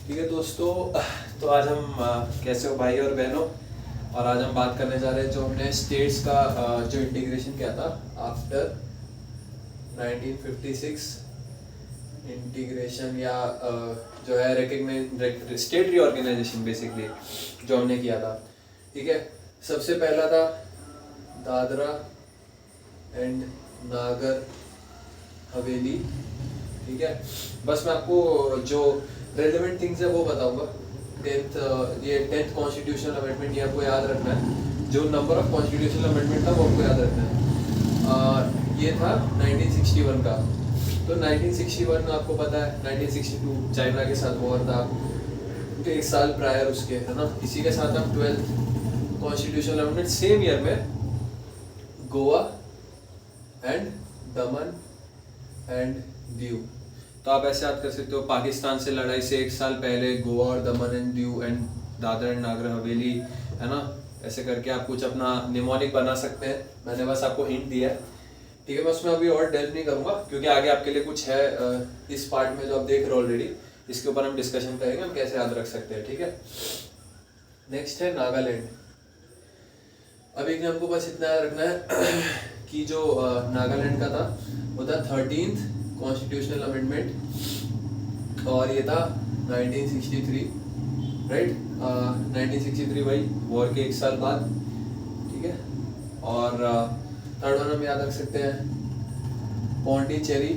ठीक है दोस्तों, तो आज हम कैसे हो भाई और बहनों। और आज हम बात करने जा रहे हैं जो हमने स्टेट्स का जो इंटीग्रेशन किया था आफ्टर 1956 इंटीग्रेशन या जो है रिकग्नाइज स्टेट रीऑर्गेनाइजेशन बेसिकली जो हमने किया था। ठीक है, सबसे पहला था दादरा एंड नागर हवेली। ठीक है, बस मैं आपको जो रेलेवेंट थिंग्स है वो बताऊंगा। ये 10th कॉन्स्टिट्यूशनल अमेंडमेंट ये आपको याद रखना है। जो नंबर ऑफ कॉन्स्टिट्यूशनल अमेंडमेंट था वो आपको याद रखना है। ये था 1961 का। तो 1961 आपको पता है 1962 चाइना के साथ वॉर था, तो एक साल प्रायर उसके, है ना। इसी के साथ हम 12th constitutional amendment same year में Goa and Daman and Diu. तो आप ऐसे याद कर सकते हो, पाकिस्तान से लड़ाई से एक साल पहले गोवा और दमन and Diu and Dadra and Nagar Haveli, है ना। ऐसे करके आप कुछ अपना निमोनिक बना सकते हैं। मैंने बस आपको हिंट दिया है। ठीक है, मैं उसमें अभी और डेल्व नहीं करूँगा क्योंकि आगे आपके लिए कुछ है इस पार्ट में जो आप देख रहे हो ऑलरेडी। इसके ऊपर हम डिस्कशन करेंगे हम कैसे याद रख सकते हैं। ठीक है, नेक्स्ट है नागालैंड। अभी हमको बस इतना याद रखना है कि जो नागालैंड का था वो था 13th कॉन्स्टिट्यूशनल अमेंडमेंट और ये था 1963, राइट। 1963 भाई वॉर के एक साल बाद। ठीक है, और थर्ड वन हम याद रख सकते हैं पौंडीचेरी।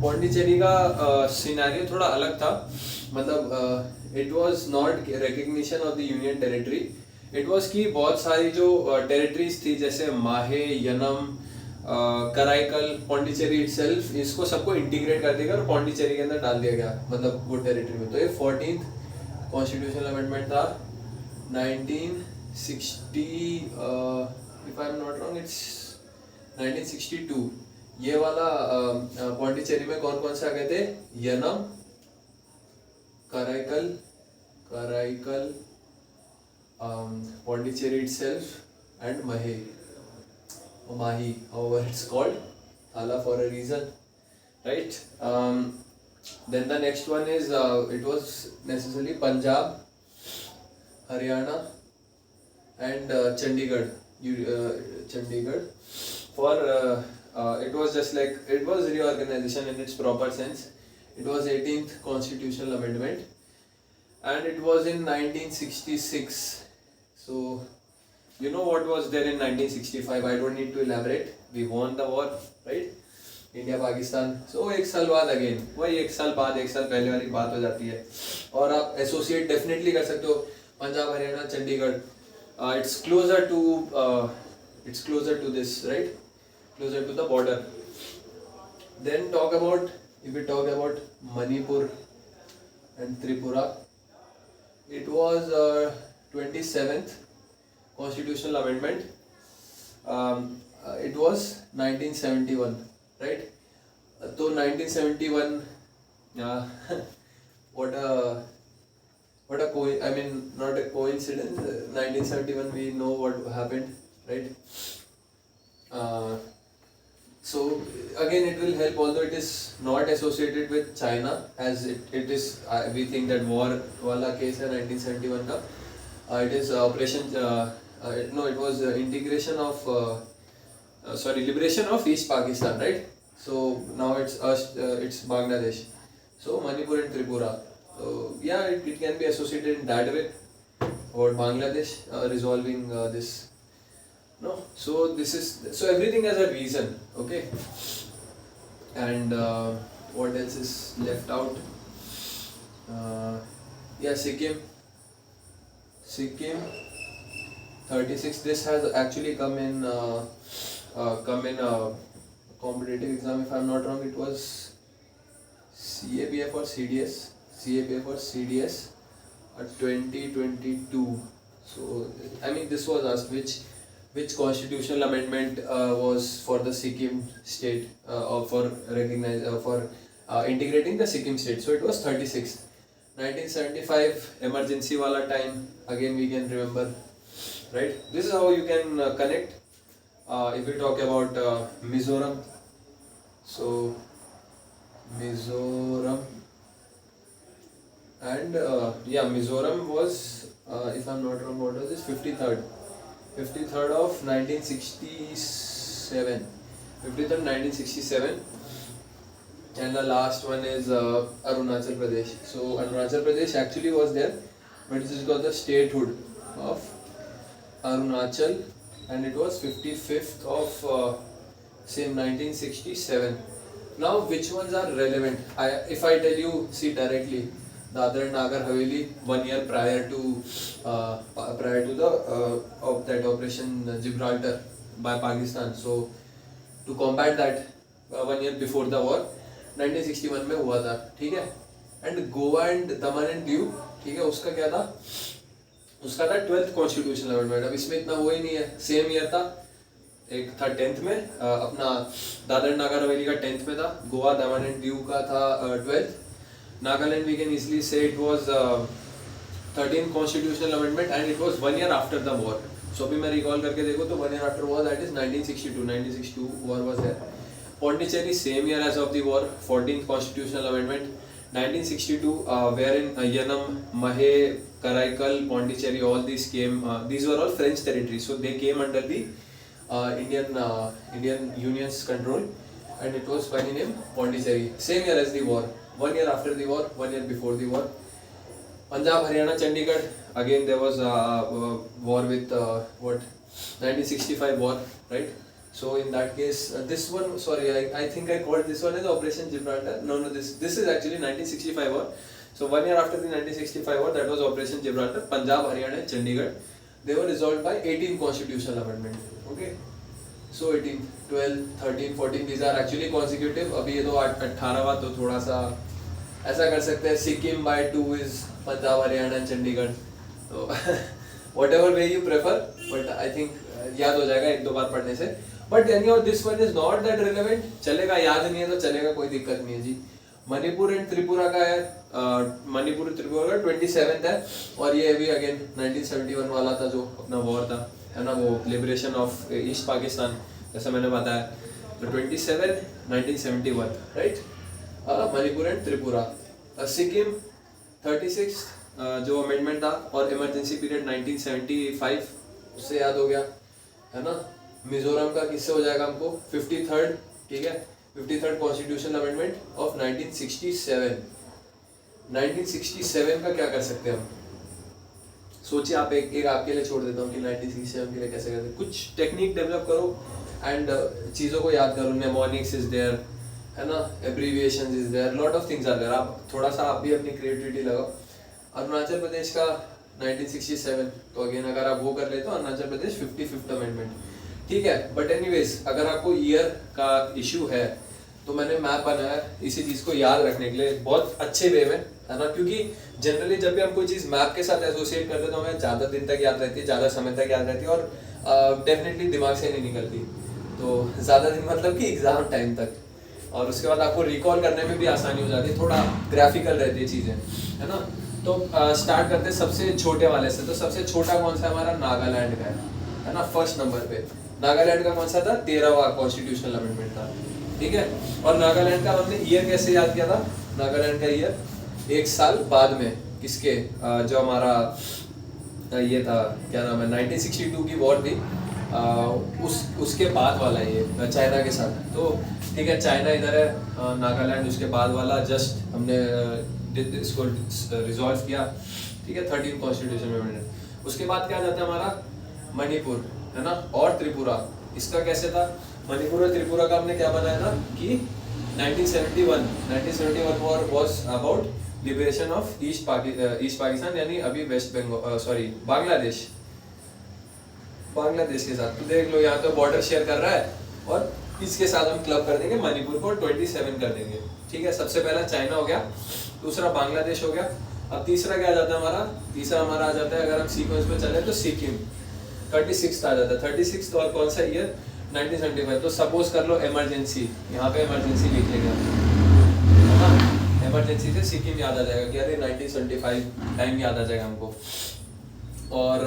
पौंडीचेरी का सिनेरियो थोड़ा अलग था, मतलब it was not recognition of the union territory. It was कि बहुत सारी जो टेरिटरीज थी जैसे माहे, यनम, कराईकल, पौंडीचेरी इटसेल्फ, इसको सबको इंटीग्रेट कर दिया गया और पौंडीचेरी के अंदर डाल दिया गया, मतलब वो टेरिटरी में। तो ये 14th कॉन्स्टिट्यूशनल अमेंडमेंट था 1960, if I am not wrong it's 1962। ये वाला पौंडीचेरी में कौन कौन से आ गए थे? Yanam, Karaikal, Pondicherry itself and Mahi, however it's called, Thala for a reason, right? Then the next one is it was necessarily Punjab, Haryana, and Chandigarh. Chandigarh for it was just like it was reorganization in its proper sense. It was 18th constitutional amendment, and it was in 1966. So, you know what was there in 1965? I don't need to elaborate. We won the war, right? India Pakistan. So एक साल बाद again वही एक साल पहले वाली बात हो जाती है। और आप एसोसिएट डेफिनेटली कर सकते हो Punjab, Haryana, Chandigarh. It's closer to this, right, closer to the border. Then if we talk about Manipur and Tripura, it was 27th constitutional amendment. It was 1971, right? So 1971, what a I mean not a coincidence. 1971 we know what happened, right? So again it will help, although it is not associated with China as it is we think that war wala case hai 1971 ka. It is operation no, it was integration of liberation of East Pakistan, right? So now it's Bangladesh. So Manipur and Tripura, so yeah, it can be associated in that way about Bangladesh resolving this. No, so everything has a reason, okay? And what else is left out? Yeah, Sikkim 36. This has actually come in a competitive exam. If I'm not wrong, it was CAPF or CDS 2022. So I mean, this was asked which constitutional amendment was for the Sikkim state for integrating the Sikkim state. So it was 36th. 1975 emergency wala time, again we can remember, right? This is how you can connect. If we talk about Mizoram, so Mizoram and yeah, Mizoram was if I'm not wrong, what was this, 53rd of 1967, 53rd 1967. And the last one is Arunachal Pradesh. So Arunachal Pradesh actually was there, but it is got the statehood of Arunachal, and it was 55th of same 1967. Now which ones are relevant? If I tell you, see directly, Dadra and Nagar Haveli 1 year prior to the of that operation Gibraltar by Pakistan. So to combat that 1 year before the war 1961 में हुआ था, ठीक है. And Goa and Daman and Diu, ठीक है, उसका क्या था, उसका था 12th कॉन्स्टिट्यूशनल अमेंडमेंट. अब इसमें इतना वो ही नहीं है, सेम ईयर था. एक था 10th में, अपना दादर एंड नागर हवेली का 10th में था, गोवा दमन एंड दीव का था 12th. Nagaland we can easily say it was 13th constitutional amendment and it was 1 year after the war. So अभी मैं रिकॉल करके देखो तो 1 year after war, that is 1962 war was there. Pondicherry same year as of the war, 14th constitutional amendment. 1962 wherein Yanam, Mahe, Karaikal, Pondicherry, all these came, these were all French territories, so they came under the Indian Union's control, and it was finally named Pondicherry. Same year as the war, 1 year after the war, 1 year before the war. Punjab, Haryana, Chandigarh, again there was war with 1965 war, right? So in that case, this one, sorry, I think I called this one as Operation Gibraltar. No, this is actually 1965 war. So 1 year after the 1965 war, that was Operation Gibraltar. Punjab, Haryana, Chandigarh, they were resolved by 18th constitutional amendment. Okay. So 18, 12, 13, 14, these are actually consecutive. अभी ये तो 18वां तो थोड़ा सा ऐसा कर सकते हैं. Sikkim by 2 is Punjab, Haryana, Chandigarh. So whatever way you prefer, but I think याद हो जाएगा एक दो बार पढ़ने से. But anyhow this one is not that relevant. चलेगा, याद नहीं है तो चलेगा, कोई दिक्कत नहीं है जी. मणिपुर एंड त्रिपुरा का है, मणिपुर त्रिपुरा का 27th है. और ये अभी अगेन 1971 वाला था जो अपना वॉर था, है ना, वो लिबरेशन ऑफ ईस्ट पाकिस्तान, जैसा मैंने बताया. तो 27 1971, राइट, मणिपुर एंड त्रिपुरा. सिक्किम 36 जो अमेंडमेंट था, और इमरजेंसी पीरियड 1975, उससे याद हो गया, है ना. मिजोरम का किससे हो जाएगा हमको, 53rd, ठीक है, 53rd कॉन्स्टिट्यूशनल अमेंडमेंट ऑफ 1967. 1967 का क्या कर सकते हैं हम, सोचिए आप. एक आपके लिए छोड़ देता हूँ कि 1967 के लिए कैसे करते हैं. कुछ टेक्निक डेवलप करो एंड चीज़ों को याद करो. नेमोनिक्स इज देयर, है ना, abbreviations is there, lot of things are there. आप थोड़ा सा आप भी अपनी क्रिएटिविटी लगाओ. अरुणाचल प्रदेश का 1967, तो अगेन अगर आप वो कर लेते हो, अरुणाचल प्रदेश 55th अमेंडमेंट, ठीक है. बट एनीवेज, अगर आपको ईयर का इशू है तो मैंने मैप बनाया इसी चीज़ को याद रखने के लिए बहुत अच्छे वे में, है ना. क्योंकि जनरली जब भी हम कोई चीज़ मैप के साथ एसोसिएट करते हैं तो हमें ज़्यादा दिन तक याद रहती है, ज़्यादा समय तक याद रहती है, और डेफिनेटली दिमाग से नहीं निकलती. तो ज़्यादा दिन मतलब कि एग्जाम टाइम तक, और उसके बाद आपको रिकॉल करने में भी आसानी हो जाती है, थोड़ा ग्राफिकल रहती है चीज़ें, है ना. तो स्टार्ट करते हैं सबसे छोटे वाले से. तो सबसे छोटा कौन सा हमारा, नागालैंड का है ना, फर्स्ट नंबर पे. नागालैंड का कौन सा था, 13वां कॉन्स्टिट्यूशनल अमेंडमेंट था, ठीक है. और नागालैंड का हमने ईयर कैसे याद किया था, नागालैंड का ईयर 1 साल बाद में किसके, जो हमारा ये था, क्या नाम है, 1962 की वॉर थी, उसके बाद वाला ये चाइना के साथ. तो ठीक है, चाइना इधर है, नागालैंड उसके बाद वाला. जस्ट हमने इसको रिजॉल्व किया, ठीक है, 13th कॉन्स्टिट्यूशन अमेंडमेंट. उसके बाद क्या जाता है हमारा, मणिपुर, है ना, और त्रिपुरा. इसका कैसे था, मणिपुर और त्रिपुरा का हमने क्या बनाया था कि 1971 war was about liberation of east Pakistan, यानी अभी वेस्ट बंगाल, सॉरी बांग्लादेश के साथ. तो देख लो, यहाँ तो बॉर्डर शेयर कर रहा है, और इसके साथ हम क्लब कर देंगे मणिपुर को, 27 कर देंगे, ठीक है. सबसे पहला चाइना हो गया, दूसरा बांग्लादेश हो गया. अब तीसरा क्या आ जाता है हमारा, तीसरा हमारा आ जाता है, अगर हम सीक्वेंस में चले तो सिक्किम 36 आ जाता है. 36 और कौन सा ईयर, 1975. तो सपोज कर लो इमरजेंसी, यहाँ पे इमरजेंसी लिख लेंगे, है ना. इमरजेंसी से सिक्किम याद आ जाएगा कि अरे 1975 टाइम याद आ जाएगा हमको. और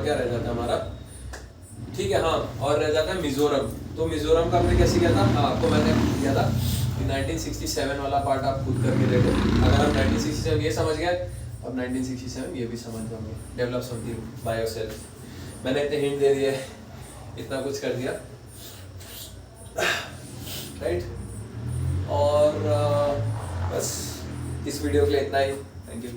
क्या रह जाता है हमारा, ठीक है, हाँ, और रह जाता है मिजोरम. तो मिजोरम का हमने कैसे किया था, हाँ, आपको मैंने किया था कि 1967 वाला पार्ट आप खुद करके देखो। अगर आप 1967 ये समझ गए, अब 1967 ये भी समझ जाओगे। Develop something by yourself. मैंने इतने हिंट दे दिए, इतना कुछ कर दिया, राइट। और बस इस वीडियो के लिए इतना ही। Thank you.